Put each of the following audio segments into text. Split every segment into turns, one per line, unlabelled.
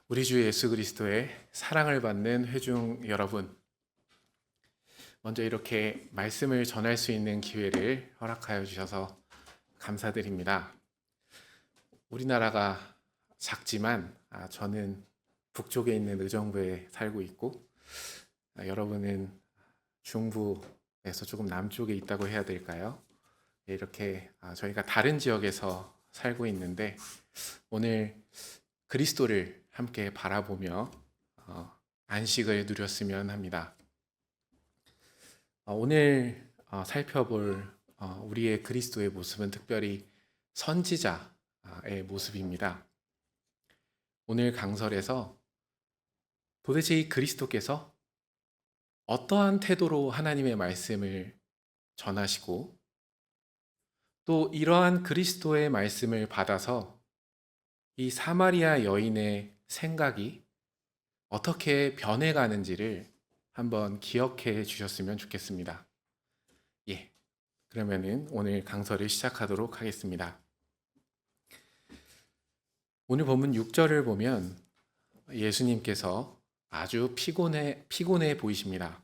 우리 주 예수 그리스도의 사랑을 받는 회중 여러분, 먼저 이렇게 말씀을 전할 수 있는 기회를 허락하여 주셔서 감사드립니다. 우리나라가 작지만 저는 북쪽에 있는 의정부에 살고 있고, 여러분은 중부에서 조금 남쪽에 있다고 해야 될까요? 이렇게 저희가 다른 지역에서 살고 있는데, 오늘 그리스도를 함께 바라보며 안식을 누렸으면 합니다. 오늘 살펴볼 우리의 그리스도의 모습은 특별히 선지자의 모습입니다. 오늘 강설에서 도대체 이 그리스도께서 어떠한 태도로 하나님의 말씀을 전하시고, 또 이러한 그리스도의 말씀을 받아서 이 사마리아 여인의 생각이 어떻게 변해가는지를 한번 기억해 주셨으면 좋겠습니다. 그러면은 오늘 강설을 시작하도록 하겠습니다. 오늘 본문 6절을 보면 예수님께서 아주 피곤해 보이십니다.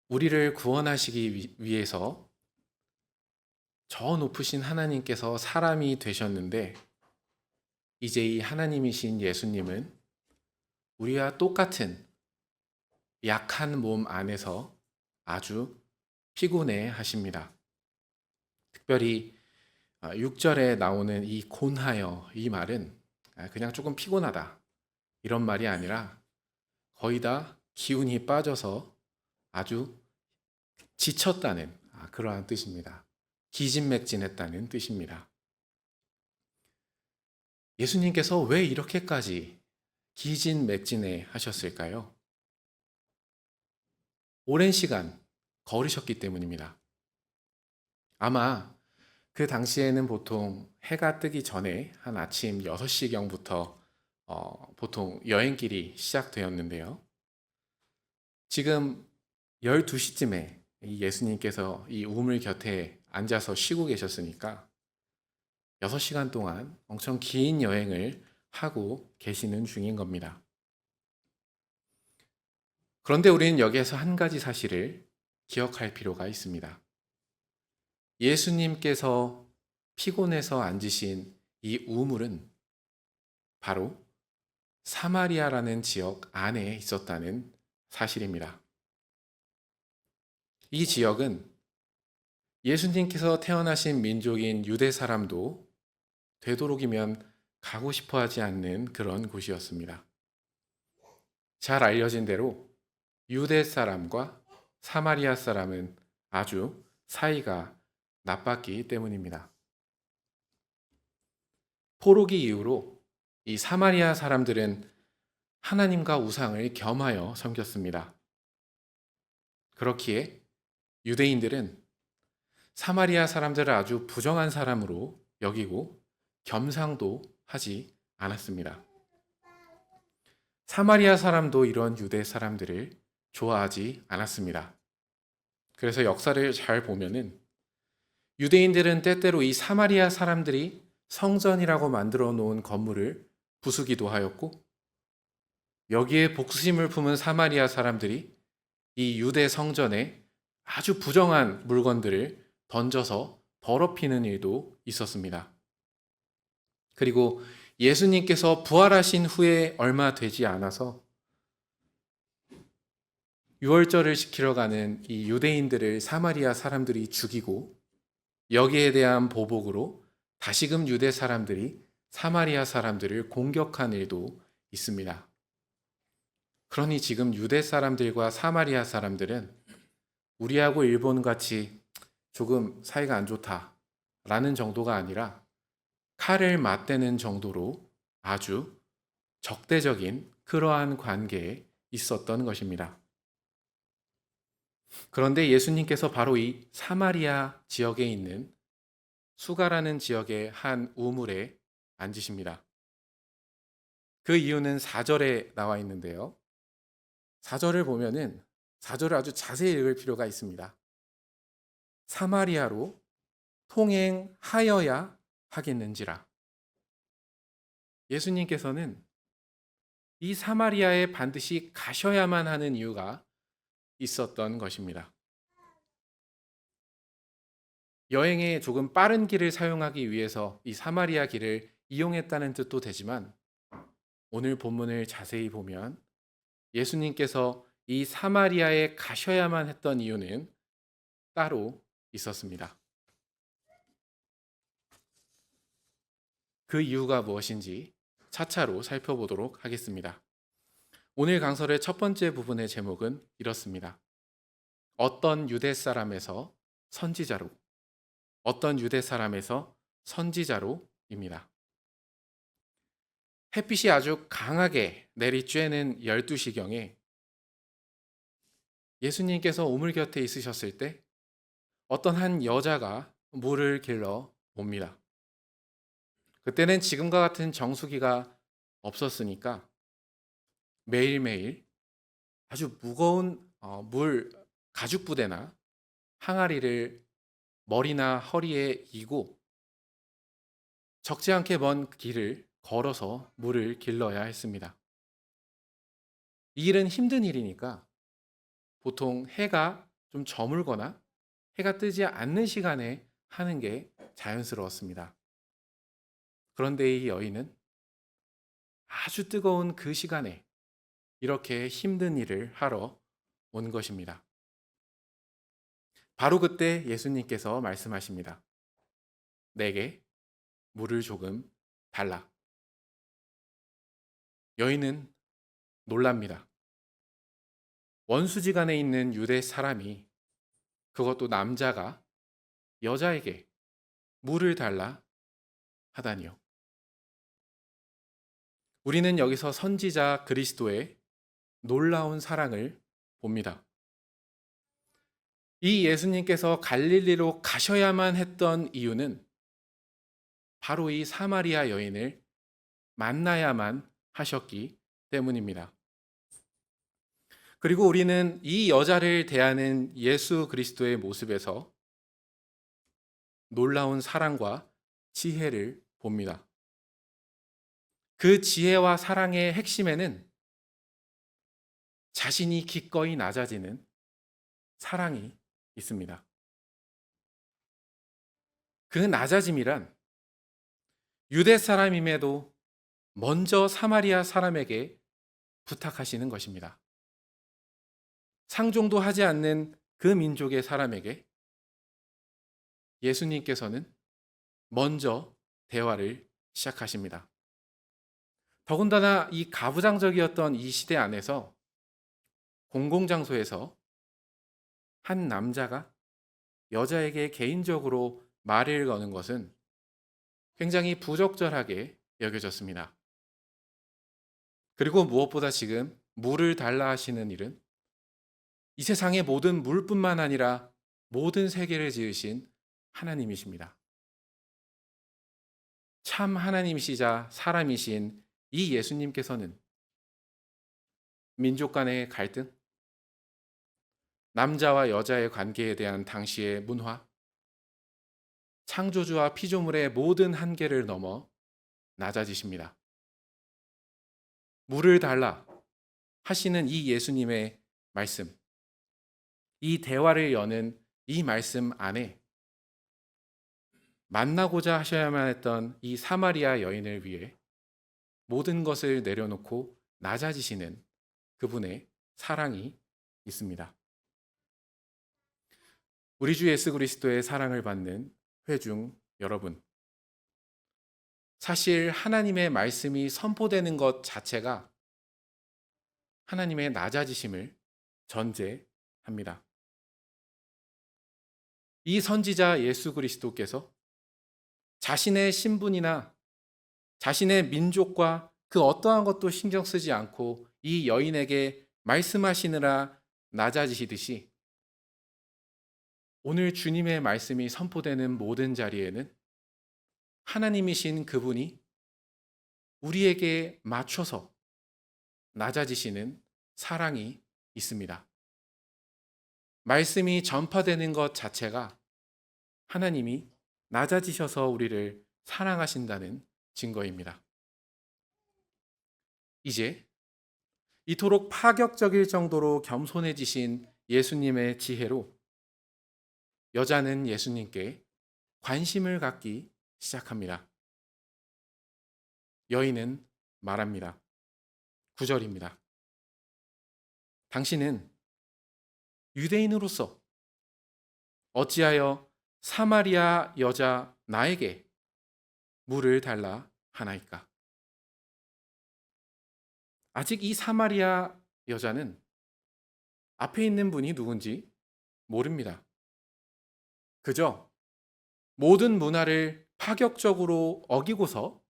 우리를 구원하시기 위해서 저 높으신 하나님께서 사람이 되셨는데, 이제 이 하나님이신 예수님은 우리와 똑같은 약한 몸 안에서 아주 피곤해 하십니다. 특별히 6절에 나오는 이 곤하여, 이 말은 그냥 조금 피곤하다 이런 말이 아니라 거의 다 기운이 빠져서 아주 지쳤다는 그러한 뜻입니다. 기진맥진했다는 뜻입니다. 예수님께서 왜 이렇게까지 기진맥진해 하셨을까요? 오랜 시간 걸으셨기 때문입니다. 아마 그 당시에는 보통 해가 뜨기 전에 한 아침 6시경부터 보통 여행길이 시작되었는데요. 지금 12시쯤에 예수님께서 이 우물 곁에 앉아서 쉬고 계셨으니까 6시간 동안 엄청 긴 여행을 하고 계시는 중인 겁니다. 그런데 우리는 여기에서 한 가지 사실을 기억할 필요가 있습니다. 예수님께서 피곤해서 앉으신 이 우물은 바로 사마리아라는 지역 안에 있었다는 사실입니다. 이 지역은 예수님께서 태어나신 민족인 유대 사람도 되도록이면 가고 싶어 하지 않는 그런 곳이었습니다. 잘 알려진 대로 유대 사람과 사마리아 사람은 아주 사이가 나빴기 때문입니다. 포로기 이후로 이 사마리아 사람들은 하나님과 우상을 겸하여 섬겼습니다. 그렇기에 유대인들은 사마리아 사람들을 아주 부정한 사람으로 여기고 겸상도 하지 않았습니다. 사마리아 사람도 이런 유대 사람들을 좋아하지 않았습니다. 그래서 역사를 잘 보면은 유대인들은 때때로 이 사마리아 사람들이 성전이라고 만들어 놓은 건물을 부수기도 하였고, 여기에 복수심을 품은 사마리아 사람들이 이 유대 성전에 아주 부정한 물건들을 던져서 더럽히는 일도 있었습니다. 그리고 예수님께서 부활하신 후에 얼마 되지 않아서 유월절을 지키러 가는 이 유대인들을 사마리아 사람들이 죽이고, 여기에 대한 보복으로 다시금 유대 사람들이 사마리아 사람들을 공격한 일도 있습니다. 그러니 지금 유대 사람들과 사마리아 사람들은 우리하고 일본같이 조금 사이가 안 좋다라는 정도가 아니라 칼을 맞대는 정도로 아주 적대적인 그러한 관계에 있었던 것입니다. 그런데 예수님께서 바로 이 사마리아 지역에 있는 수가라는 지역의 한 우물에 앉으십니다. 그 이유는 4절에 나와 있는데요. 4절을 보면은 4절을 아주 자세히 읽을 필요가 있습니다. 사마리아로 통행하여야 하겠는지라. 예수님께서는 이 사마리아에 반드시 가셔야만 하는 이유가 있었던 것입니다. 여행에 조금 빠른 길을 사용하기 위해서 이 사마리아 길을 이용했다는 뜻도 되지만, 오늘 본문을 자세히 보면 예수님께서 이 사마리아에 가셔야만 했던 이유는 따로 있었습니다. 그 이유가 무엇인지 차차로 살펴보도록 하겠습니다. 오늘 강설의 첫 번째 부분의 제목은 이렇습니다. 어떤 유대 사람에서 선지자로, 어떤 유대 사람에서 선지자로입니다. 햇빛이 아주 강하게 내리쬐는 12시경에 예수님께서 우물 곁에 있으셨을 때 어떤 한 여자가 물을 길러 옵니다. 그때는 지금과 같은 정수기가 없었으니까 매일매일 아주 무거운 물 가죽 부대나 항아리를 머리나 허리에 이고 적지 않게 먼 길을 걸어서 물을 길러야 했습니다. 이 일은 힘든 일이니까 보통 해가 좀 저물거나 해가 뜨지 않는 시간에 하는 게 자연스러웠습니다. 그런데 이 여인은 아주 뜨거운 그 시간에 이렇게 힘든 일을 하러 온 것입니다. 바로 그때 예수님께서 말씀하십니다. 내게 물을 조금 달라. 여인은 놀랍니다. 원수지간에 있는 유대 사람이, 그것도 남자가 여자에게 물을 달라 하다니요. 우리는 여기서 선지자 그리스도의 놀라운 사랑을 봅니다. 이 예수님께서 갈릴리로 가셔야만 했던 이유는 바로 이 사마리아 여인을 만나야만 하셨기 때문입니다. 그리고 우리는 이 여자를 대하는 예수 그리스도의 모습에서 놀라운 사랑과 지혜를 봅니다. 그 지혜와 사랑의 핵심에는 자신이 기꺼이 낮아지는 사랑이 있습니다. 그 낮아짐이란 유대 사람임에도 먼저 사마리아 사람에게 부탁하시는 것입니다. 상종도 하지 않는 그 민족의 사람에게 예수님께서는 먼저 대화를 시작하십니다. 더군다나 이 가부장적이었던 이 시대 안에서 공공장소에서 한 남자가 여자에게 개인적으로 말을 거는 것은 굉장히 부적절하게 여겨졌습니다. 그리고 무엇보다 지금 물을 달라 하시는 일은 이 세상의 모든 물뿐만 아니라 모든 세계를 지으신 하나님이십니다. 참 하나님이시자 사람이신 이 예수님께서는 민족 간의 갈등, 남자와 여자의 관계에 대한 당시의 문화, 창조주와 피조물의 모든 한계를 넘어 낮아지십니다. 물을 달라 하시는 이 예수님의 말씀, 이 대화를 여는 이 말씀 안에 만나고자 하셔야만 했던 이 사마리아 여인을 위해 모든 것을 내려놓고 낮아지시는 그분의 사랑이 있습니다. 우리 주 예수 그리스도의 사랑을 받는 회중 여러분, 사실 하나님의 말씀이 선포되는 것 자체가 하나님의 낮아지심을 전제합니다. 이 선지자 예수 그리스도께서 자신의 신분이나 자신의 민족과 그 어떠한 것도 신경 쓰지 않고 이 여인에게 말씀하시느라 낮아지시듯이 오늘 주님의 말씀이 선포되는 모든 자리에는 하나님이신 그분이 우리에게 맞춰서 낮아지시는 사랑이 있습니다. 말씀이 전파되는 것 자체가 하나님이 낮아지셔서 우리를 사랑하신다는 증거입니다. 이제 이토록 파격적일 정도로 겸손해지신 예수님의 지혜로 여자는 예수님께 관심을 갖기 시작합니다. 여인은 말합니다. 9절입니다. 당신은 유대인으로서 어찌하여 사마리아 여자 나에게 물을 달라 하나이까? 아직 이 사마리아 여자는 앞에 있는 분이 누군지 모릅니다. 그저 모든 문화를 파격적으로 어기고서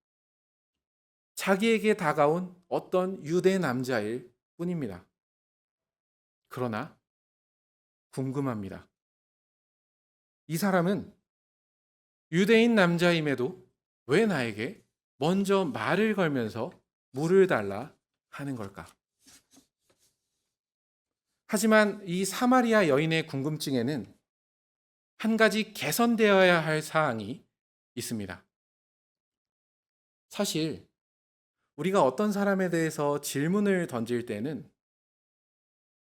자기에게 다가온 어떤 유대 남자일 뿐입니다. 그러나 궁금합니다. 이 사람은 유대인 남자임에도 왜 나에게 먼저 말을 걸면서 물을 달라 하는 걸까? 하지만 이 사마리아 여인의 궁금증에는 한 가지 개선되어야 할 사항이 있습니다. 사실 우리가 어떤 사람에 대해서 질문을 던질 때는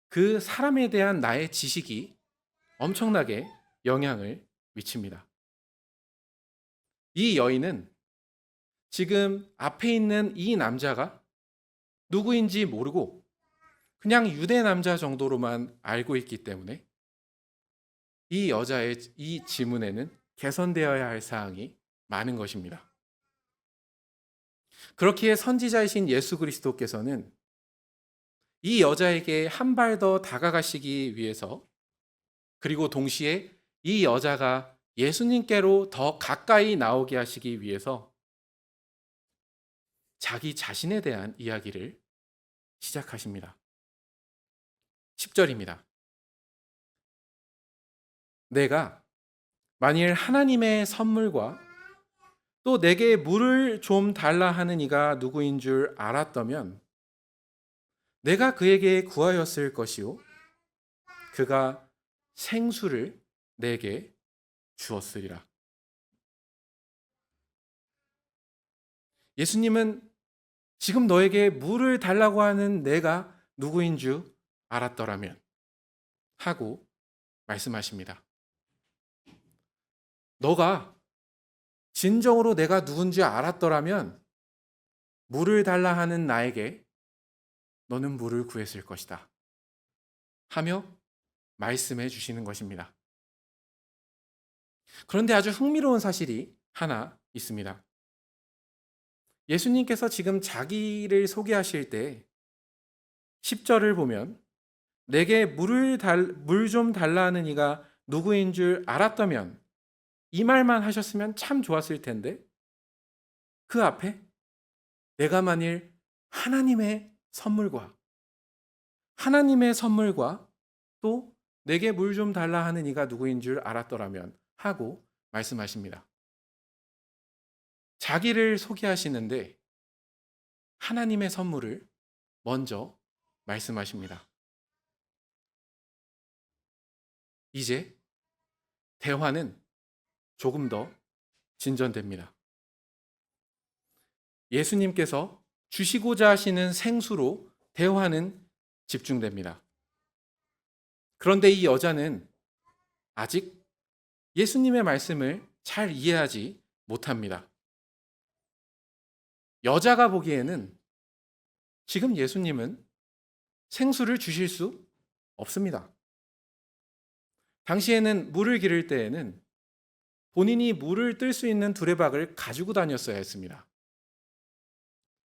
그 사람에 대한 나의 지식이 엄청나게 영향을 미칩니다. 이 여인은 지금 앞에 있는 이 남자가 누구인지 모르고 그냥 유대 남자 정도로만 알고 있기 때문에 이 여자의 이 지문에는 개선되어야 할 사항이 많은 것입니다. 그렇기에 선지자이신 예수 그리스도께서는 이 여자에게 한 발 더 다가가시기 위해서, 그리고 동시에 이 여자가 예수님께로 더 가까이 나오게 하시기 위해서 자기 자신에 대한 이야기를 시작하십니다. 10절입니다. 내가 만일 하나님의 선물과 또 내게 물을 좀 달라 하는 이가 누구인 줄 알았다면 내가 그에게 구하였을 것이요 그가 생수를 내게 주었으리라. 예수님은 지금 너에게 물을 달라고 하는 내가 누구인 줄 알았더라면 하고 말씀하십니다. 너가 진정으로 내가 누군지 알았더라면 물을 달라 하는 나에게 너는 물을 구했을 것이다 하며 말씀해 주시는 것입니다. 그런데 아주 흥미로운 사실이 하나 있습니다. 예수님께서 지금 자기를 소개하실 때 10절을 보면 내게 물 좀 달라 하는 이가 누구인 줄 알았다면, 이 말만 하셨으면 참 좋았을 텐데 그 앞에 내가 만일 하나님의 선물과 또 내게 물 좀 달라 하는 이가 누구인 줄 알았더라면 하고 말씀하십니다. 자기를 소개하시는데 하나님의 선물을 먼저 말씀하십니다. 이제 대화는 조금 더 진전됩니다. 예수님께서 주시고자 하시는 생수로 대화는 집중됩니다. 그런데 이 여자는 아직 예수님의 말씀을 잘 이해하지 못합니다. 여자가 보기에는 지금 예수님은 생수를 주실 수 없습니다. 당시에는 물을 기를 때에는 본인이 물을 뜰 수 있는 두레박을 가지고 다녔어야 했습니다.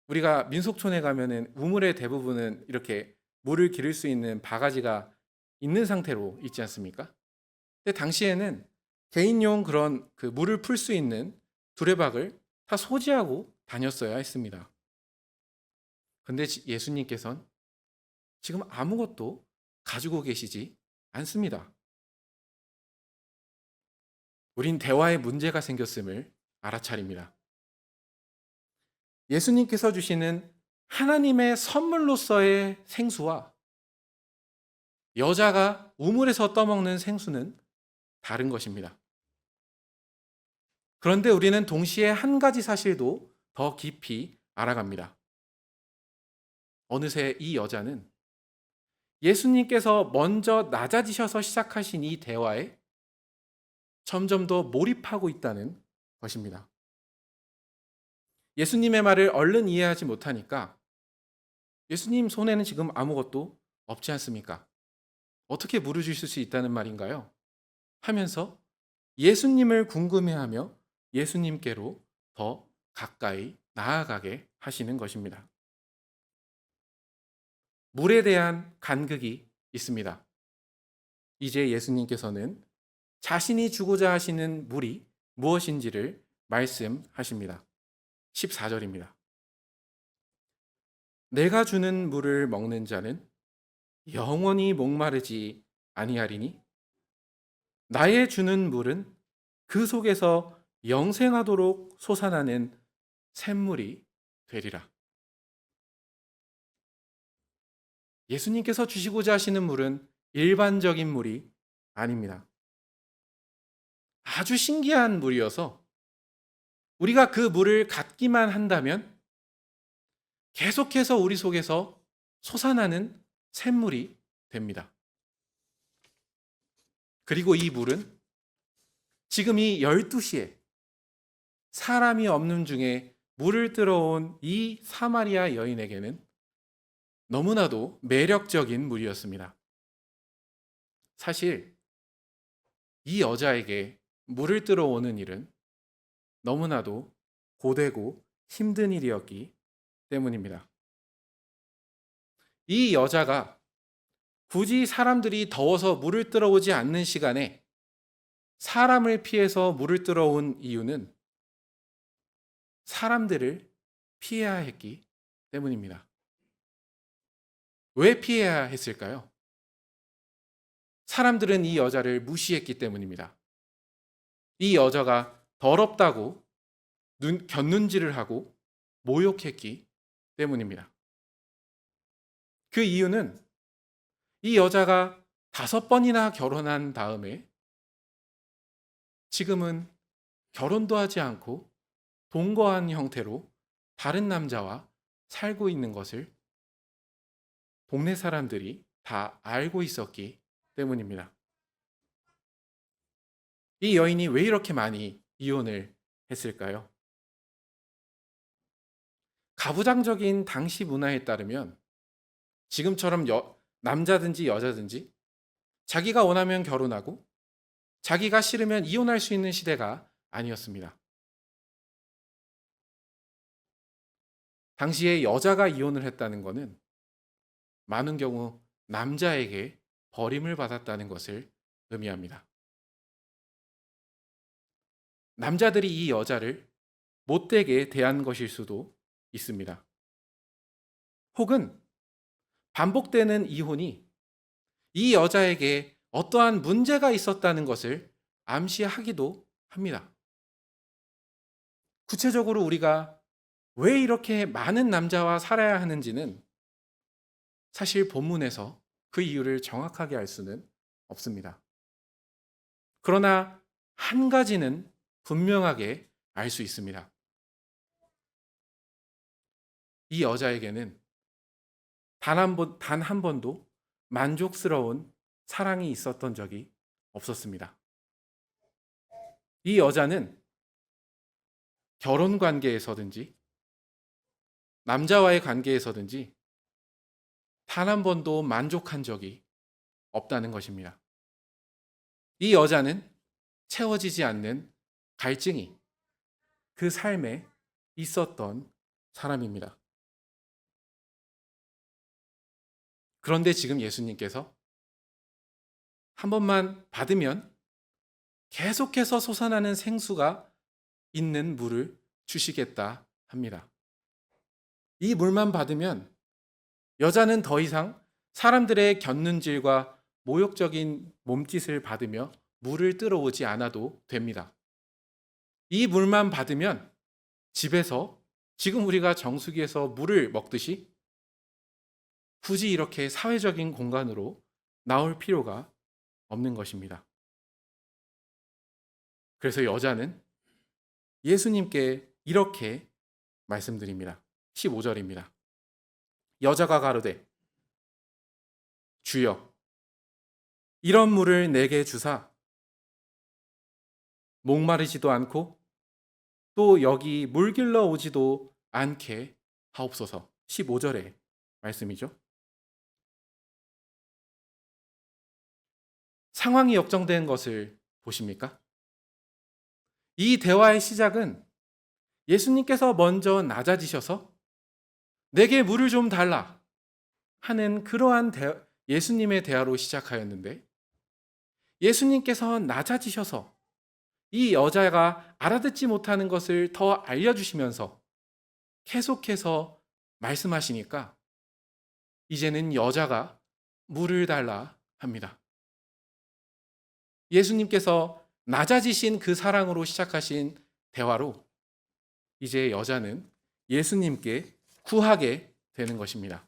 우리가 민속촌에 가면은 우물의 대부분은 이렇게 물을 기를 수 있는 바가지가 있는 상태로 있지 않습니까? 근데 당시에는 개인용 그런 그 물을 풀 수 있는 두레박을 다 소지하고 다녔어야 했습니다. 근데 예수님께서는 지금 아무것도 가지고 계시지 않습니다. 우린 대화에 문제가 생겼음을 알아차립니다. 예수님께서 주시는 하나님의 선물로서의 생수와 여자가 우물에서 떠먹는 생수는 다른 것입니다. 그런데 우리는 동시에 한 가지 사실도 더 깊이 알아갑니다. 어느새 이 여자는 예수님께서 먼저 낮아지셔서 시작하신 이 대화에 점점 더 몰입하고 있다는 것입니다. 예수님의 말을 얼른 이해하지 못하니까 예수님 손에는 지금 아무것도 없지 않습니까? 어떻게 물을 주실 수 있다는 말인가요? 하면서 예수님을 궁금해하며 예수님께로 더 가까이 나아가게 하시는 것입니다. 물에 대한 간극이 있습니다. 이제 예수님께서는 자신이 주고자 하시는 물이 무엇인지를 말씀하십니다. 14절입니다. 내가 주는 물을 먹는 자는 영원히 목마르지 아니하리니 나의 주는 물은 그 속에서 영생하도록 솟아나는 샘물이 되리라. 예수님께서 주시고자 하시는 물은 일반적인 물이 아닙니다. 아주 신기한 물이어서 우리가 그 물을 갖기만 한다면 계속해서 우리 속에서 솟아나는 샘물이 됩니다. 그리고 이 물은 지금 이 12시에 사람이 없는 중에 물을 들어온 이 사마리아 여인에게는 너무나도 매력적인 물이었습니다. 사실 이 여자에게 물을 들어오는 일은 너무나도 고되고 힘든 일이었기 때문입니다. 이 여자가 굳이 사람들이 더워서 물을 들어오지 않는 시간에 사람을 피해서 물을 들어온 이유는 사람들을 피해야 했기 때문입니다. 왜 피해야 했을까요? 사람들은 이 여자를 무시했기 때문입니다. 이 여자가 더럽다고 곁눈질을 하고 모욕했기 때문입니다. 그 이유는 이 여자가 5번이나 결혼한 다음에 지금은 결혼도 하지 않고 동거한 형태로 다른 남자와 살고 있는 것을 동네 사람들이 다 알고 있었기 때문입니다. 이 여인이 왜 이렇게 많이 이혼을 했을까요? 가부장적인 당시 문화에 따르면 지금처럼 남자든지 여자든지 자기가 원하면 결혼하고 자기가 싫으면 이혼할 수 있는 시대가 아니었습니다. 당시에 여자가 이혼을 했다는 것은 많은 경우 남자에게 버림을 받았다는 것을 의미합니다. 남자들이 이 여자를 못되게 대한 것일 수도 있습니다. 혹은 반복되는 이혼이 이 여자에게 어떠한 문제가 있었다는 것을 암시하기도 합니다. 구체적으로 우리가 왜 이렇게 많은 남자와 살아야 하는지는 사실 본문에서 그 이유를 정확하게 알 수는 없습니다. 그러나 한 가지는 분명하게 알 수 있습니다. 이 여자에게는 단 한 번도 만족스러운 사랑이 있었던 적이 없었습니다. 이 여자는 결혼 관계에서든지 남자와의 관계에서든지 단 한 번도 만족한 적이 없다는 것입니다. 이 여자는 채워지지 않는 갈증이 그 삶에 있었던 사람입니다. 그런데 지금 예수님께서 한 번만 받으면 계속해서 솟아나는 생수가 있는 물을 주시겠다 합니다. 이 물만 받으면 여자는 더 이상 사람들의 곁눈질과 모욕적인 몸짓을 받으며 물을 들어오지 않아도 됩니다. 이 물만 받으면 집에서 지금 우리가 정수기에서 물을 먹듯이 굳이 이렇게 사회적인 공간으로 나올 필요가 없는 것입니다. 그래서 여자는 예수님께 이렇게 말씀드립니다. 15절입니다. 여자가 가로되 주여 이런 물을 내게 주사 목마르지도 않고 또 여기 물 길러 오지도 않게 하옵소서. 15절의 말씀이죠. 상황이 역정된 것을 보십니까? 이 대화의 시작은 예수님께서 먼저 낮아지셔서 내게 물을 좀 달라 하는 그러한 예수님의 대화로 시작하였는데, 예수님께서 낮아지셔서 이 여자가 알아듣지 못하는 것을 더 알려주시면서 계속해서 말씀하시니까 이제는 여자가 물을 달라 합니다. 예수님께서 낮아지신 그 사랑으로 시작하신 대화로 이제 여자는 예수님께 구하게 되는 것입니다.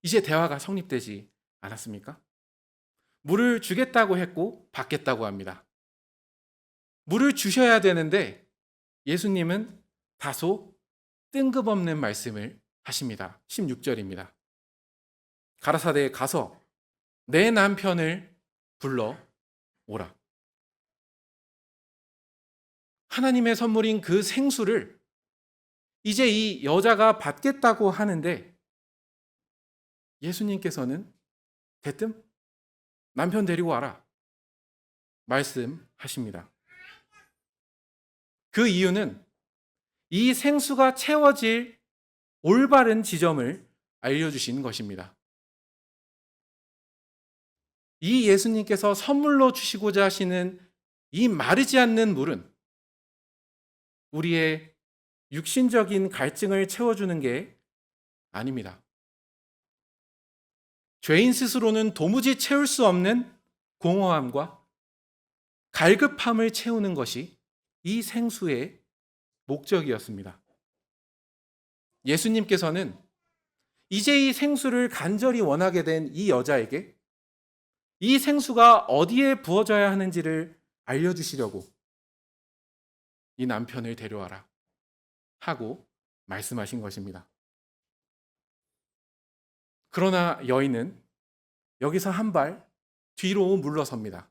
이제 대화가 성립되지 않았습니까? 물을 주겠다고 했고 받겠다고 합니다. 물을 주셔야 되는데 예수님은 다소 뜬금없는 말씀을 하십니다. 16절입니다. 가라사대 가서 내 남편을 불러 오라. 하나님의 선물인 그 생수를 이제 이 여자가 받겠다고 하는데 예수님께서는 대뜸 남편 데리고 와라 말씀하십니다. 그 이유는 이 생수가 채워질 올바른 지점을 알려주신 것입니다. 이 예수님께서 선물로 주시고자 하시는 이 마르지 않는 물은 우리의 육신적인 갈증을 채워주는 게 아닙니다. 죄인 스스로는 도무지 채울 수 없는 공허함과 갈급함을 채우는 것이 이 생수의 목적이었습니다. 예수님께서는 이제 이 생수를 간절히 원하게 된 이 여자에게 이 생수가 어디에 부어져야 하는지를 알려주시려고 이 남편을 데려와라 하고 말씀하신 것입니다. 그러나 여인은 여기서 한 발 뒤로 물러섭니다.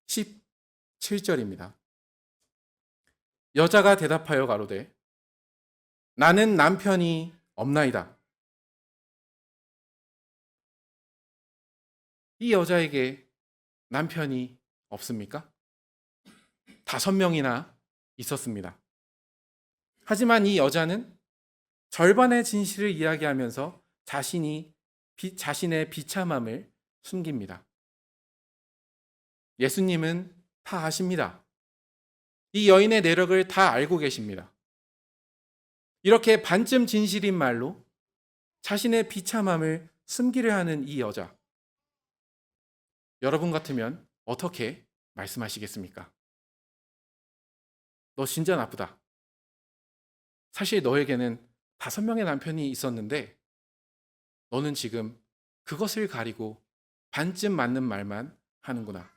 17절입니다. 여자가 대답하여 가로되 나는 남편이 없나이다. 이 여자에게 남편이 없습니까? 5명이나 있었습니다. 하지만 이 여자는 절반의 진실을 이야기하면서 자신의 비참함을 숨깁니다. 예수님은 다 아십니다. 이 여인의 내력을 다 알고 계십니다. 이렇게 반쯤 진실인 말로 자신의 비참함을 숨기려 하는 이 여자. 여러분 같으면 어떻게 말씀하시겠습니까? 너 진짜 나쁘다. 사실 너에게는 5명의 남편이 있었는데 너는 지금 그것을 가리고 반쯤 맞는 말만 하는구나.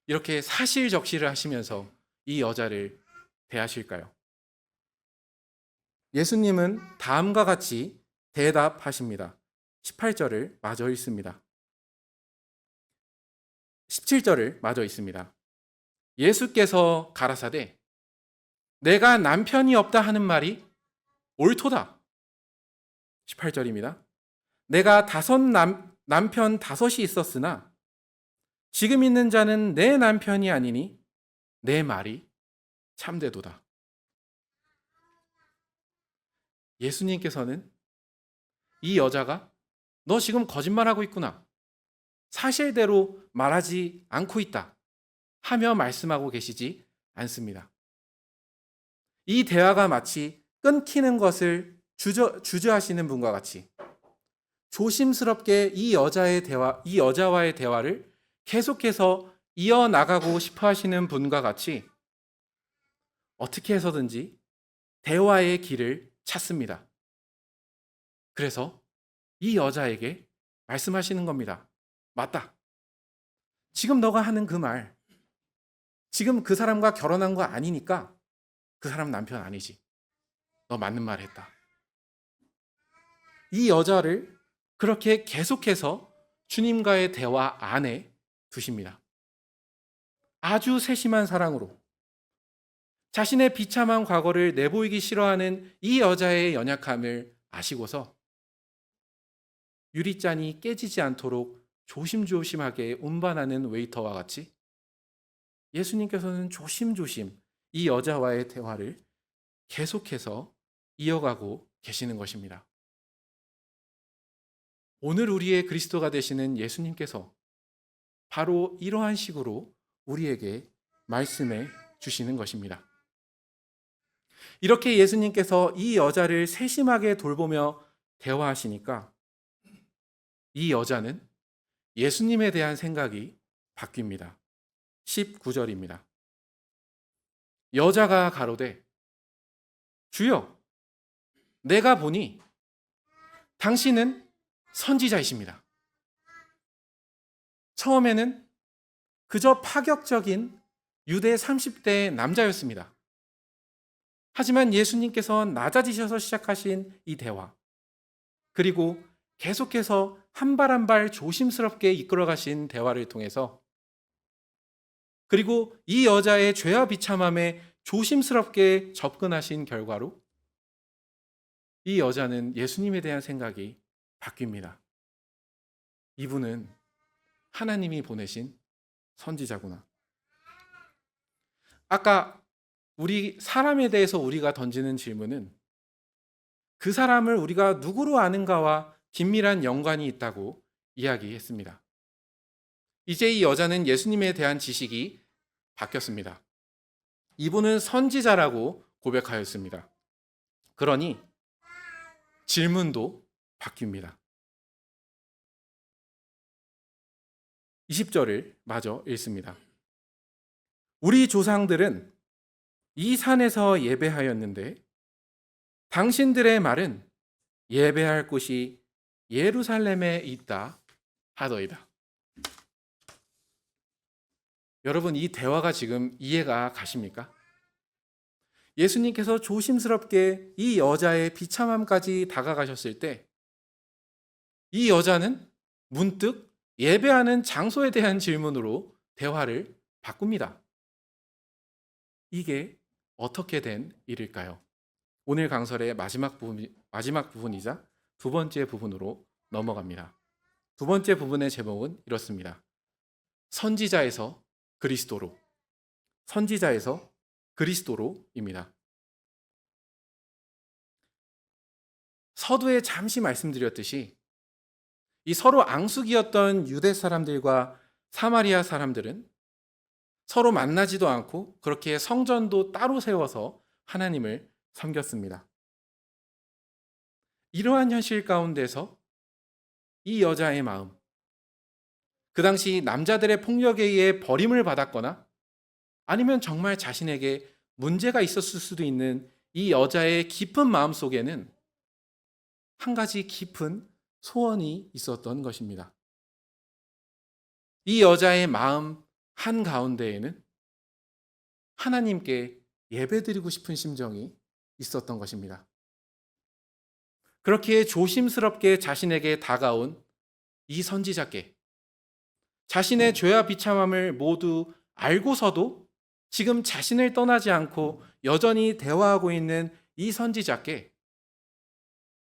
이렇게 사실적시를 하시면서 이 여자를 대하실까요? 예수님은 다음과 같이 대답하십니다. 18절을 마저 읽습니다. 17절을 마저 있습니다. 예수께서 가라사대 내가 남편이 없다 하는 말이 옳도다. 18절입니다. 내가 남편 5이 있었으나 지금 있는 자는 내 남편이 아니니 내 말이 참되도다. 예수님께서는 이 여자가 너 지금 거짓말하고 있구나. 사실대로 말하지 않고 있다. 하며 말씀하고 계시지 않습니다. 이 대화가 마치 끊기는 것을 주저하시는 분과 같이 조심스럽게 이 여자와의 대화를 계속해서 이어나가고 싶어 하시는 분과 같이 어떻게 해서든지 대화의 길을 찾습니다. 그래서 이 여자에게 말씀하시는 겁니다. 맞다. 지금 너가 하는 그 말, 지금 그 사람과 결혼한 거 아니니까 그 사람 남편 아니지. 너 맞는 말 했다. 이 여자를 그렇게 계속해서 주님과의 대화 안에 두십니다. 아주 세심한 사랑으로 자신의 비참한 과거를 내보이기 싫어하는 이 여자의 연약함을 아시고서 유리잔이 깨지지 않도록 조심조심하게 운반하는 웨이터와 같이 예수님께서는 조심조심 이 여자와의 대화를 계속해서 이어가고 계시는 것입니다. 오늘 우리의 그리스도가 되시는 예수님께서 바로 이러한 식으로 우리에게 말씀해 주시는 것입니다. 이렇게 예수님께서 이 여자를 세심하게 돌보며 대화하시니까 이 여자는 예수님에 대한 생각이 바뀝니다. 19절입니다. 여자가 가로되 주여 내가 보니 당신은 선지자이십니다. 처음에는 그저 파격적인 유대 30대 남자였습니다. 하지만 예수님께서 낮아지셔서 시작하신 이 대화, 그리고 계속해서 한 발 한 발 조심스럽게 이끌어 가신 대화를 통해서, 그리고 이 여자의 죄와 비참함에 조심스럽게 접근하신 결과로 이 여자는 예수님에 대한 생각이 바뀝니다. 이분은 하나님이 보내신 선지자구나. 아까 우리 사람에 대해서 우리가 던지는 질문은 그 사람을 우리가 누구로 아는가와 긴밀한 연관이 있다고 이야기했습니다. 이제 이 여자는 예수님에 대한 지식이 바뀌었습니다. 이분은 선지자라고 고백하였습니다. 그러니 질문도 바뀝니다. 20절을 마저 읽습니다. 우리 조상들은 이 산에서 예배하였는데 당신들의 말은 예배할 곳이 예루살렘에 있다 하더이다. 여러분, 이 대화가 지금 이해가 가십니까? 예수님께서 조심스럽게 이 여자의 비참함까지 다가가셨을 때 이 여자는 문득 예배하는 장소에 대한 질문으로 대화를 바꿉니다. 이게 어떻게 된 일일까요? 오늘 강설의 마지막 부분이자 두 번째 부분으로 넘어갑니다. 두 번째 부분의 제목은 이렇습니다. 선지자에서 그리스도로. 선지자에서 그리스도로입니다. 서두에 잠시 말씀드렸듯이 이 서로 앙숙이었던 유대 사람들과 사마리아 사람들은 서로 만나지도 않고 그렇게 성전도 따로 세워서 하나님을 섬겼습니다. 이러한 현실 가운데서 이 여자의 마음, 그 당시 남자들의 폭력에 의해 버림을 받았거나 아니면 정말 자신에게 문제가 있었을 수도 있는 이 여자의 깊은 마음 속에는 한 가지 깊은 소원이 있었던 것입니다. 이 여자의 마음 한가운데에는 하나님께 예배드리고 싶은 심정이 있었던 것입니다. 그렇게 조심스럽게 자신에게 다가온 이 선지자께 자신의 죄와 비참함을 모두 알고서도 지금 자신을 떠나지 않고 여전히 대화하고 있는 이 선지자께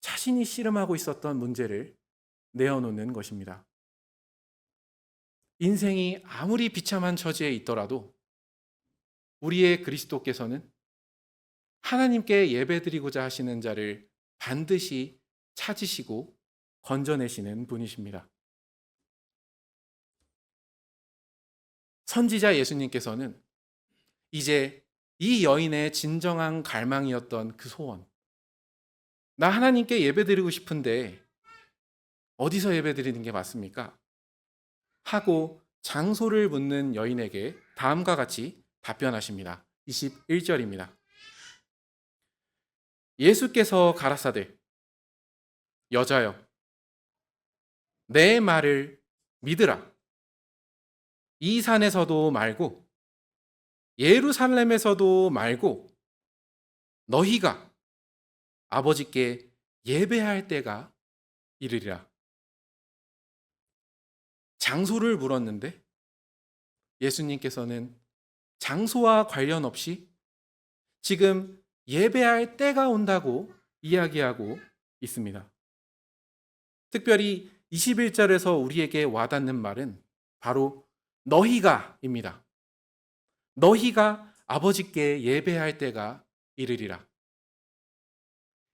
자신이 씨름하고 있었던 문제를 내어놓는 것입니다. 인생이 아무리 비참한 처지에 있더라도 우리의 그리스도께서는 하나님께 예배드리고자 하시는 자를 반드시 찾으시고 건져내시는 분이십니다. 선지자 예수님께서는 이제 이 여인의 진정한 갈망이었던 그 소원, 나 하나님께 예배드리고 싶은데 어디서 예배드리는 게 맞습니까? 하고 장소를 묻는 여인에게 다음과 같이 답변하십니다. 21절입니다. 예수께서 가라사대 여자여 내 말을 믿으라. 이 산에서도 말고 예루살렘에서도 말고 너희가 아버지께 예배할 때가 이르리라. 장소를 물었는데 예수님께서는 장소와 관련 없이 지금 예배할 때가 온다고 이야기하고 있습니다. 특별히 21절에서 우리에게 와닿는 말은 바로 너희가입니다. 너희가 아버지께 예배할 때가 이르리라.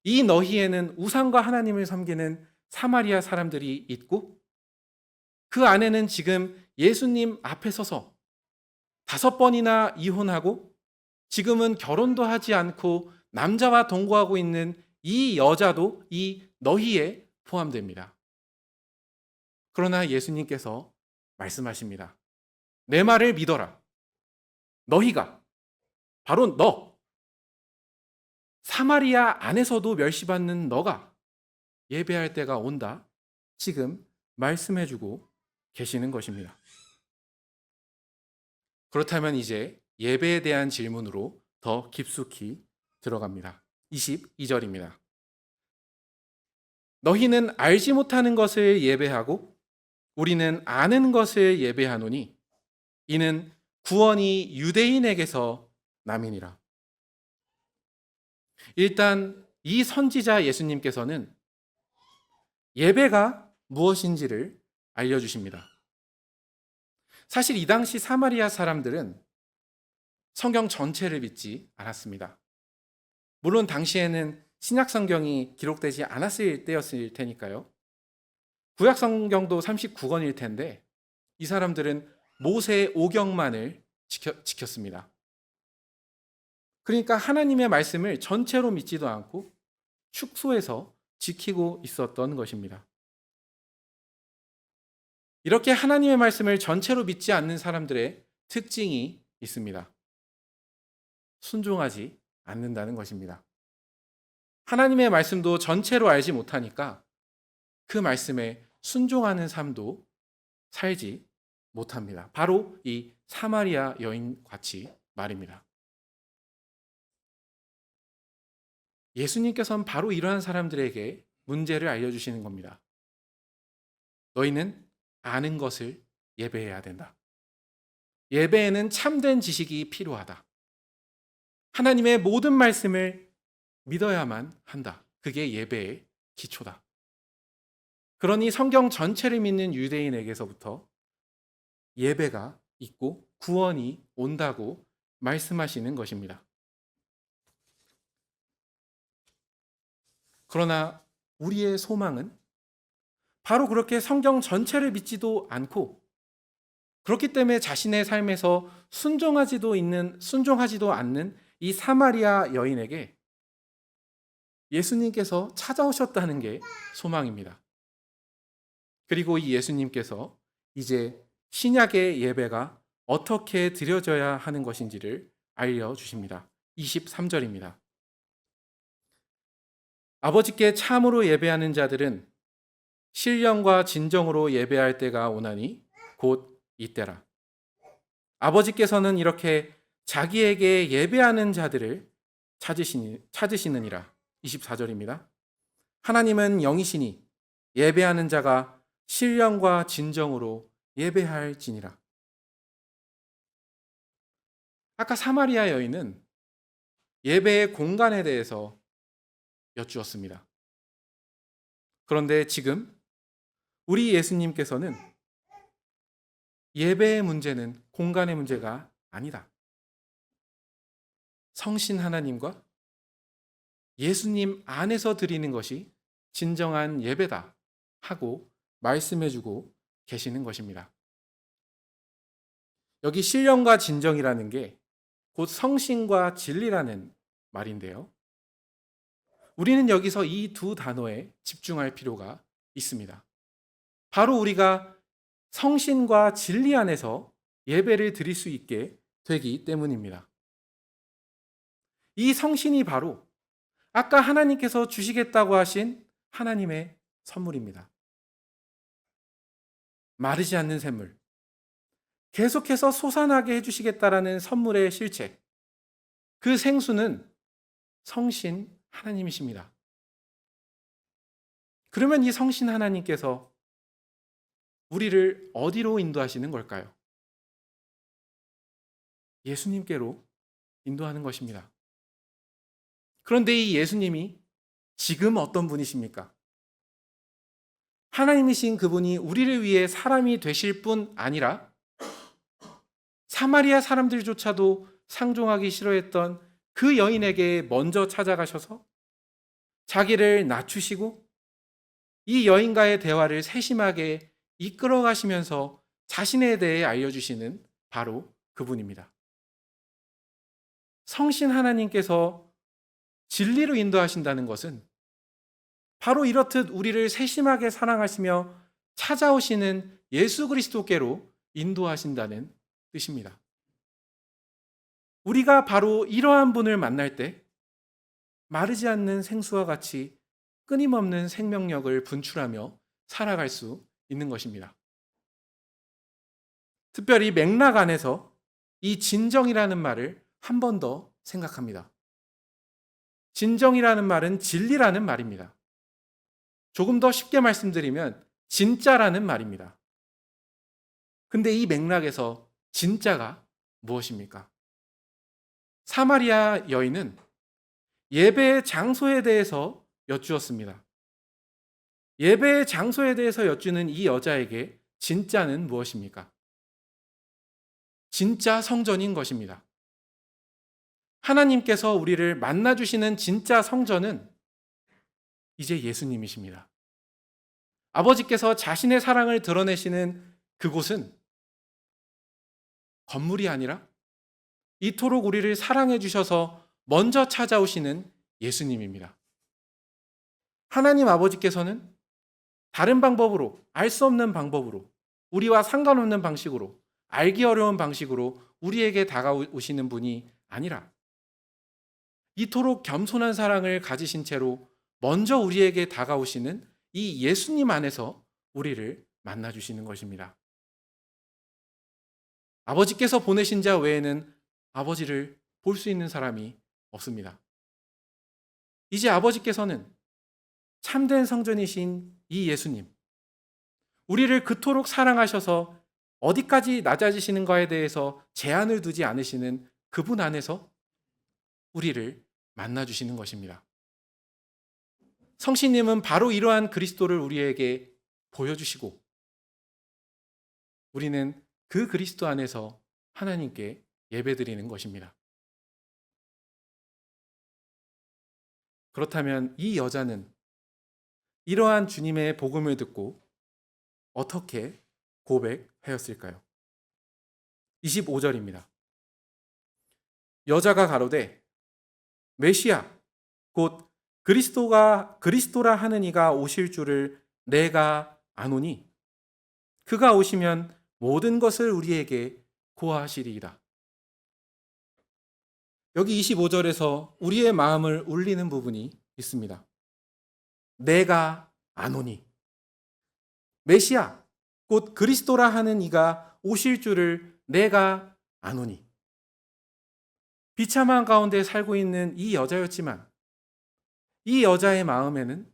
이 너희에는 우상과 하나님을 섬기는 사마리아 사람들이 있고 그 안에는 지금 예수님 앞에 서서 5번이나 이혼하고 지금은 결혼도 하지 않고 남자와 동거하고 있는 이 여자도 이 너희에 포함됩니다. 그러나 예수님께서 말씀하십니다. 내 말을 믿어라. 너희가, 바로 너, 사마리아 안에서도 멸시받는 너가 예배할 때가 온다. 지금 말씀해주고 계시는 것입니다. 그렇다면 이제 예배에 대한 질문으로 더 깊숙이 들어갑니다. 22절입니다. 너희는 알지 못하는 것을 예배하고 우리는 아는 것을 예배하노니 이는 구원이 유대인에게서 남이니라. 일단 이 선지자 예수님께서는 예배가 무엇인지를 알려주십니다. 사실 이 당시 사마리아 사람들은 성경 전체를 믿지 않았습니다. 물론 당시에는 신약 성경이 기록되지 않았을 때였을 테니까요. 구약 성경도 39권일 텐데 이 사람들은 모세 오경만을 지켰습니다. 그러니까 하나님의 말씀을 전체로 믿지도 않고 축소해서 지키고 있었던 것입니다. 이렇게 하나님의 말씀을 전체로 믿지 않는 사람들의 특징이 있습니다. 순종하지 않는다는 것입니다. 하나님의 말씀도 전체로 알지 못하니까 그 말씀에 순종하는 삶도 살지 못합니다. 바로 이 사마리아 여인 같이 말입니다. 예수님께서는 바로 이러한 사람들에게 문제를 알려주시는 겁니다. 너희는 아는 것을 예배해야 된다. 예배에는 참된 지식이 필요하다. 하나님의 모든 말씀을 믿어야만 한다. 그게 예배의 기초다. 그러니 성경 전체를 믿는 유대인에게서부터 예배가 있고 구원이 온다고 말씀하시는 것입니다. 그러나 우리의 소망은 바로 그렇게 성경 전체를 믿지도 않고 그렇기 때문에 자신의 삶에서 순종하지도 않는 이 사마리아 여인에게 예수님께서 찾아오셨다는 게 소망입니다. 그리고 이 예수님께서 이제 신약의 예배가 어떻게 드려져야 하는 것인지를 알려주십니다. 23절입니다. 아버지께 참으로 예배하는 자들은 신령과 진정으로 예배할 때가 오나니 곧 이때라. 아버지께서는 이렇게 자기에게 예배하는 자들을 찾으시느니라. 24절입니다. 하나님은 영이시니 예배하는 자가 신령과 진정으로 예배할지니라. 아까 사마리아 여인은 예배의 공간에 대해서 여쭈었습니다. 그런데 지금 우리 예수님께서는 예배의 문제는 공간의 문제가 아니다. 성신 하나님과 예수님 안에서 드리는 것이 진정한 예배다 하고 말씀해주고 계시는 것입니다. 여기 신령과 진정이라는 게 곧 성신과 진리라는 말인데요. 우리는 여기서 이 두 단어에 집중할 필요가 있습니다. 바로 우리가 성신과 진리 안에서 예배를 드릴 수 있게 되기 때문입니다. 이 성신이 바로 아까 하나님께서 주시겠다고 하신 하나님의 선물입니다. 마르지 않는 샘물, 계속해서 솟아나게 해주시겠다라는 선물의 실체, 그 생수는 성신 하나님이십니다. 그러면 이 성신 하나님께서 우리를 어디로 인도하시는 걸까요? 예수님께로 인도하는 것입니다. 그런데 이 예수님이 지금 어떤 분이십니까? 하나님이신 그분이 우리를 위해 사람이 되실 뿐 아니라 사마리아 사람들조차도 상종하기 싫어했던 그 여인에게 먼저 찾아가셔서 자기를 낮추시고 이 여인과의 대화를 세심하게 이끌어 가시면서 자신에 대해 알려주시는 바로 그분입니다. 성신 하나님께서 진리로 인도하신다는 것은 바로 이렇듯 우리를 세심하게 사랑하시며 찾아오시는 예수 그리스도께로 인도하신다는 뜻입니다. 우리가 바로 이러한 분을 만날 때 마르지 않는 생수와 같이 끊임없는 생명력을 분출하며 살아갈 수 있는 것입니다. 특별히 맥락 안에서 이 진정이라는 말을 한 번 더 생각합니다. 진정이라는 말은 진리라는 말입니다. 조금 더 쉽게 말씀드리면 진짜라는 말입니다. 근데 이 맥락에서 진짜가 무엇입니까? 사마리아 여인은 예배의 장소에 대해서 여쭈었습니다. 예배의 장소에 대해서 여쭈는 이 여자에게 진짜는 무엇입니까? 진짜 성전인 것입니다. 하나님께서 우리를 만나주시는 진짜 성전은 이제 예수님이십니다. 아버지께서 자신의 사랑을 드러내시는 그곳은 건물이 아니라 이토록 우리를 사랑해 주셔서 먼저 찾아오시는 예수님입니다. 하나님 아버지께서는 다른 방법으로, 알 수 없는 방법으로, 우리와 상관없는 방식으로, 알기 어려운 방식으로 우리에게 다가오시는 분이 아니라 이토록 겸손한 사랑을 가지신 채로 먼저 우리에게 다가오시는 이 예수님 안에서 우리를 만나주시는 것입니다. 아버지께서 보내신 자 외에는 아버지를 볼 수 있는 사람이 없습니다. 이제 아버지께서는 참된 성전이신 이 예수님, 우리를 그토록 사랑하셔서 어디까지 낮아지시는가에 대해서 제한을 두지 않으시는 그분 안에서 우리를 만나주시는 것입니다. 성신님은 바로 이러한 그리스도를 우리에게 보여주시고 우리는 그 그리스도 안에서 하나님께 예배드리는 것입니다. 그렇다면 이 여자는 이러한 주님의 복음을 듣고 어떻게 고백하였을까요? 25절입니다. 여자가 가로되 메시아 곧 그리스도라 하는 이가 오실 줄을 내가 아노니 그가 오시면 모든 것을 우리에게 고하시리이다. 여기 25절에서 우리의 마음을 울리는 부분이 있습니다. 내가 아노니 메시아 곧 그리스도라 하는 이가 오실 줄을 내가 아노니. 비참한 가운데 살고 있는 이 여자였지만 이 여자의 마음에는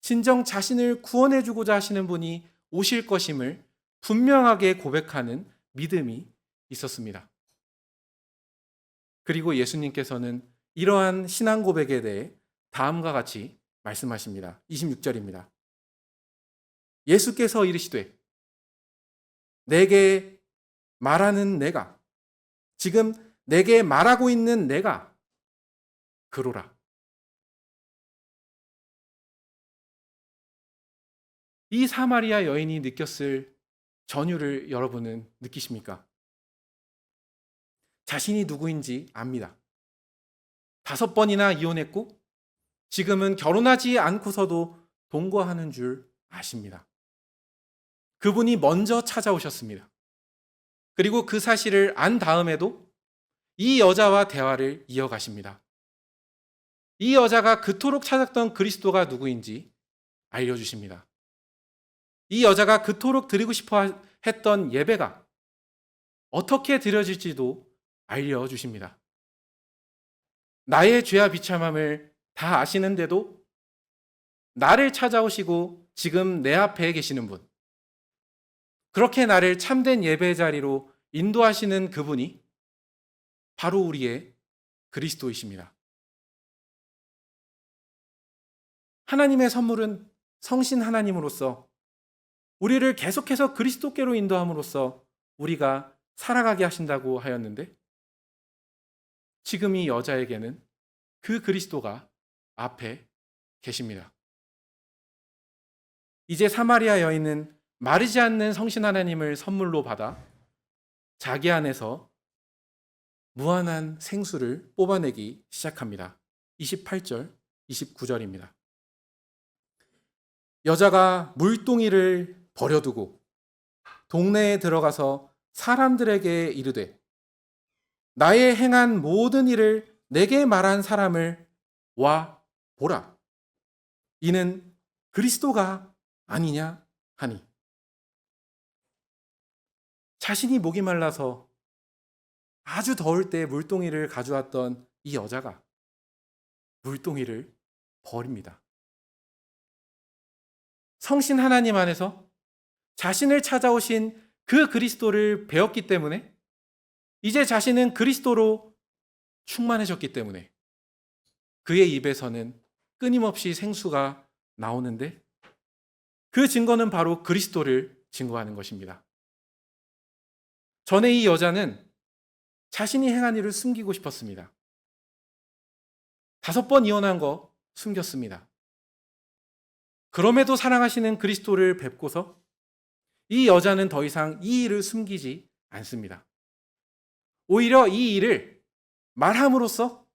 진정 자신을 구원해 주고자 하시는 분이 오실 것임을 분명하게 고백하는 믿음이 있었습니다. 그리고 예수님께서는 이러한 신앙 고백에 대해 다음과 같이 말씀하십니다. 26절입니다. 예수께서 이르시되 내게 말하는 내가, 지금 내게 말하고 있는 내가 그로라. 이 사마리아 여인이 느꼈을 전율을 여러분은 느끼십니까? 자신이 누구인지 압니다. 5번이나 이혼했고 지금은 결혼하지 않고서도 동거하는 줄 아십니다. 그분이 먼저 찾아오셨습니다. 그리고 그 사실을 안 다음에도 이 여자와 대화를 이어가십니다. 이 여자가 그토록 찾았던 그리스도가 누구인지 알려주십니다. 이 여자가 그토록 드리고 싶어 했던 예배가 어떻게 드려질지도 알려주십니다. 나의 죄와 비참함을 다 아시는데도 나를 찾아오시고 지금 내 앞에 계시는 분, 그렇게 나를 참된 예배의 자리로 인도하시는 그분이 바로 우리의 그리스도이십니다. 하나님의 선물은 성신 하나님으로서 우리를 계속해서 그리스도께로 인도함으로써 우리가 살아가게 하신다고 하였는데, 지금 이 여자에게는 그 그리스도가 앞에 계십니다. 이제 사마리아 여인은 마르지 않는 성신 하나님을 선물로 받아 자기 안에서 무한한 생수를 뽑아내기 시작합니다. 28절, 29절입니다. 여자가 물동이를 버려두고 동네에 들어가서 사람들에게 이르되, 나의 행한 모든 일을 내게 말한 사람을 와 보라. 이는 그리스도가 아니냐 하니. 자신이 목이 말라서 아주 더울 때 물동이를 가져왔던 이 여자가 물동이를 버립니다. 성신 하나님 안에서 자신을 찾아오신 그 그리스도를 배웠기 때문에, 이제 자신은 그리스도로 충만해졌기 때문에 그의 입에서는 끊임없이 생수가 나오는데, 그 증거는 바로 그리스도를 증거하는 것입니다. 전에 이 여자는 자신이 행한 일을 숨기고 싶었습니다. 5번 이혼한 거 숨겼습니다. 그럼에도 사랑하시는 그리스도를 뵙고서 이 여자는 더 이상 이 일을 숨기지 않습니다. 오히려 이 일을 말함으로써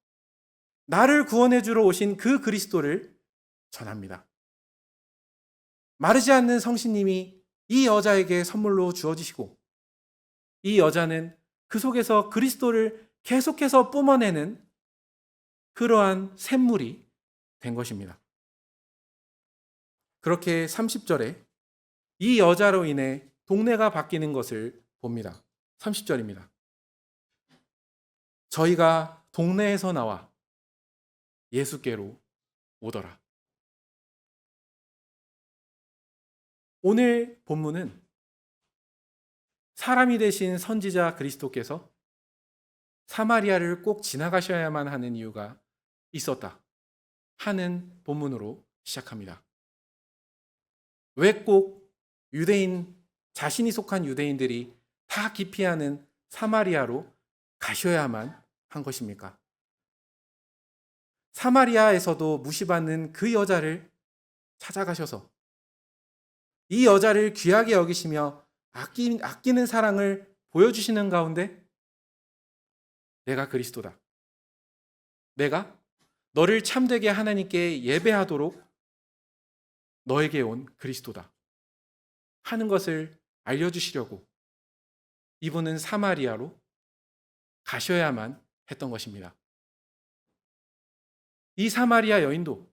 나를 구원해 주러 오신 그 그리스도를 전합니다. 마르지 않는 성신님이 이 여자에게 선물로 주어지시고, 이 여자는 그 속에서 그리스도를 계속해서 뿜어내는 그러한 샘물이 된 것입니다. 그렇게 30절에 이 여자로 인해 동네가 바뀌는 것을 봅니다. 30절입니다. 저희가 동네에서 나와 예수께로 오더라. 오늘 본문은 사람이 되신 선지자 그리스도께서 사마리아를 꼭 지나가셔야만 하는 이유가 있었다 하는 본문으로 시작합니다. 왜 꼭 유대인, 자신이 속한 유대인들이 다 기피하는 사마리아로 가셔야만 한 것입니까? 사마리아에서도 무시받는 그 여자를 찾아가셔서 이 여자를 귀하게 여기시며 아끼는 사랑을 보여주시는 가운데, 내가 그리스도다, 내가 너를 참되게 하나님께 예배하도록 너에게 온 그리스도다 하는 것을 알려주시려고 이분은 사마리아로 가셔야만 했던 것입니다. 이 사마리아 여인도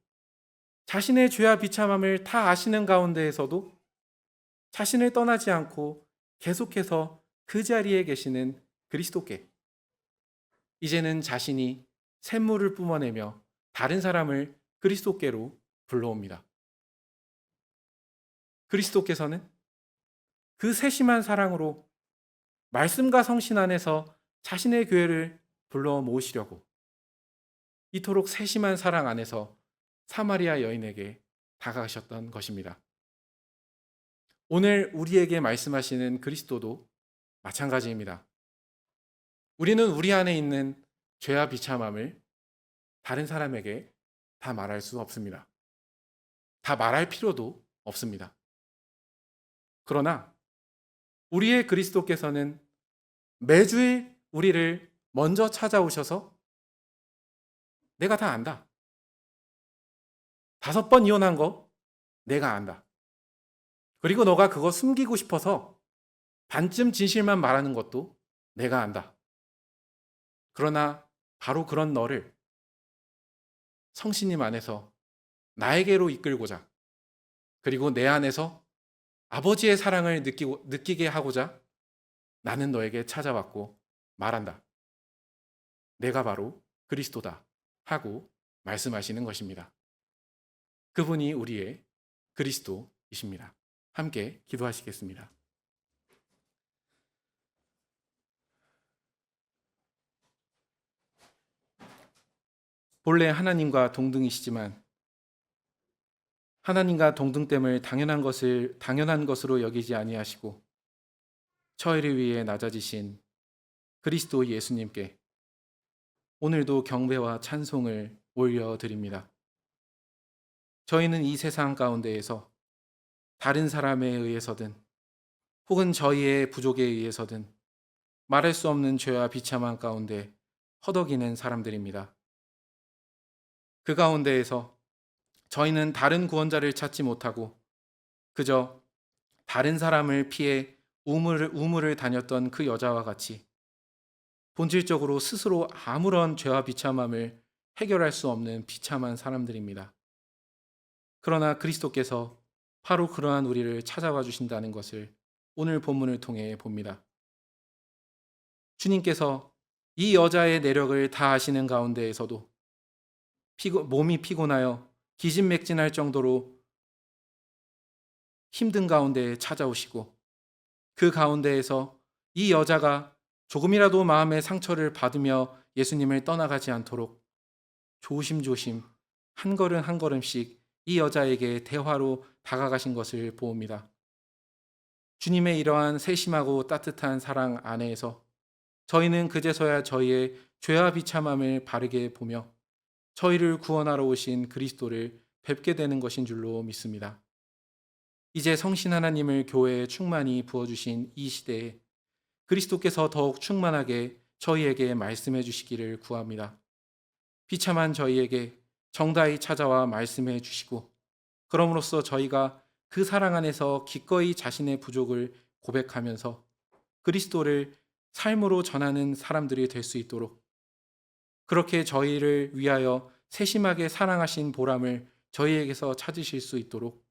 자신의 죄와 비참함을 다 아시는 가운데에서도 자신을 떠나지 않고 계속해서 그 자리에 계시는 그리스도께 이제는 자신이 샘물을 뿜어내며 다른 사람을 그리스도께로 불러옵니다. 그리스도께서는 그 세심한 사랑으로 말씀과 성신 안에서 자신의 교회를 불러 모으시려고 이토록 세심한 사랑 안에서 사마리아 여인에게 다가가셨던 것입니다. 오늘 우리에게 말씀하시는 그리스도도 마찬가지입니다. 우리는 우리 안에 있는 죄와 비참함을 다른 사람에게 다 말할 수 없습니다. 다 말할 필요도 없습니다. 그러나 우리의 그리스도께서는 매주일 우리를 먼저 찾아오셔서 내가 다 안다. 5번 이혼한 거 내가 안다. 그리고 너가 그거 숨기고 싶어서 반쯤 진실만 말하는 것도 내가 안다. 그러나 바로 그런 너를 성신님 안에서 나에게로 이끌고자, 그리고 내 안에서 아버지의 사랑을 느끼게 하고자 나는 너에게 찾아왔고 말한다. 내가 바로 그리스도다 하고 말씀하시는 것입니다. 그분이 우리의 그리스도이십니다. 함께 기도하시겠습니다. 본래 하나님과 동등이시지만 하나님과 동등됨을 당연한 것으로 여기지 아니하시고 저희를 위해 낮아지신 그리스도 예수님께 오늘도 경배와 찬송을 올려드립니다. 저희는 이 세상 가운데에서 다른 사람에 의해서든 혹은 저희의 부족에 의해서든 말할 수 없는 죄와 비참한 가운데 허덕이는 사람들입니다. 그 가운데에서 저희는 다른 구원자를 찾지 못하고 그저 다른 사람을 피해 우물을 다녔던 그 여자와 같이 본질적으로 스스로 아무런 죄와 비참함을 해결할 수 없는 비참한 사람들입니다. 그러나 그리스도께서 바로 그러한 우리를 찾아와 주신다는 것을 오늘 본문을 통해 봅니다. 주님께서 이 여자의 내력을 다 아시는 가운데에서도 몸이 피곤하여 기진맥진할 정도로 힘든 가운데 찾아오시고 그 가운데에서 이 여자가 조금이라도 마음의 상처를 받으며 예수님을 떠나가지 않도록 조심조심 한 걸음 한 걸음씩 이 여자에게 대화로 다가가신 것을 보옵니다. 주님의 이러한 세심하고 따뜻한 사랑 안에서 저희는 그제서야 저희의 죄와 비참함을 바르게 보며 저희를 구원하러 오신 그리스도를 뵙게 되는 것인 줄로 믿습니다. 이제 성신 하나님을 교회에 충만히 부어주신 이 시대에 그리스도께서 더욱 충만하게 저희에게 말씀해 주시기를 구합니다. 비참한 저희에게 정다히 찾아와 말씀해 주시고 그럼으로써 저희가 그 사랑 안에서 기꺼이 자신의 부족을 고백하면서 그리스도를 삶으로 전하는 사람들이 될 수 있도록 그렇게 저희를 위하여 세심하게 사랑하신 보람을 저희에게서 찾으실 수 있도록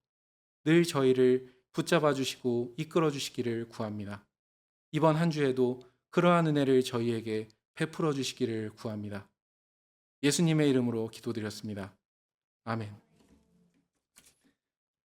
늘 저희를 붙잡아 주시고 이끌어 주시기를 구합니다. 이번 한 주에도 그러한 은혜를 저희에게 베풀어 주시기를 구합니다. 예수님의 이름으로 기도드렸습니다. 아멘.